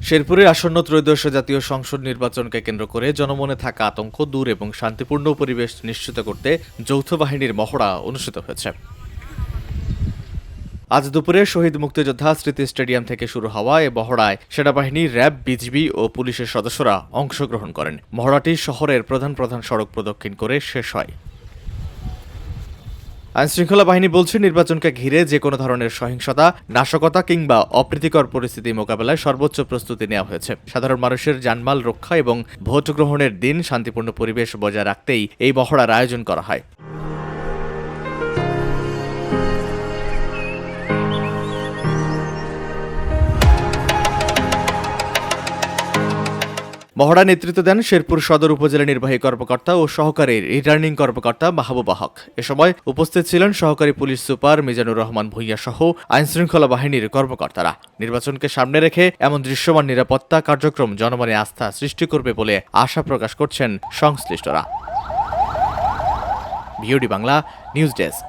শেরপুরে আসন্ন ত্রয়োদশ জাতীয় সংসদ নির্বাচনকে কেন্দ্র করে জনমনে থাকা আতঙ্ক দূর এবং শান্তিপূর্ণ পরিবেশ নিশ্চিত করতে যৌথ বাহিনীর মহড়া অনুষ্ঠিত হয়েছে। আজ দুপুরে শহীদ মুক্তিযোদ্ধা স্মৃতি স্টেডিয়াম থেকে শুরু হওয়া এ মহড়ায় সেনাবাহিনী, র্যাব, বিজিবি ও পুলিশের সদস্যরা অংশগ্রহণ করেন। মহড়াটি শহরের প্রধান প্রধান সড়ক প্রদক্ষিণ করে শেষ হয়। আইনশৃঙ্খলা বাহিনী বলছে, নির্বাচনকে ঘিরে যে কোনো ধরনের সহিংসতা, নাশকতা কিংবা অপ্রীতিকর পরিস্থিতি মোকাবেলায় সর্বোচ্চ প্রস্তুতি নেওয়া হয়েছে। সাধারণ মানুষের জানমাল রক্ষা এবং ভোট গ্রহণের দিন শান্তিপূর্ণ পরিবেশ বজায় রাখতেই এই মহড়ার আয়োজন করা হয়। মহড়া নেতৃত্ব দেন শেরপুর সদর উপজেলা নির্বাহী কর্মকর্তা ও সহকারী রিটার্নিং কর্মকর্তা মাহবুবা হক। এ সময় উপস্থিত ছিলেন সহকারী পুলিশ সুপার মিজানুর রহমান ভূঁইয়া সহ আইনশৃঙ্খলা বাহিনীর কর্মকর্তারা। নির্বাচনকে সামনে রেখে এমন দৃশ্যমান নিরাপত্তা কার্যক্রম জনমনে আস্থা সৃষ্টি করবে বলে আশা প্রকাশ করছেন সংশ্লিষ্টরা। VOD Bangla news desk.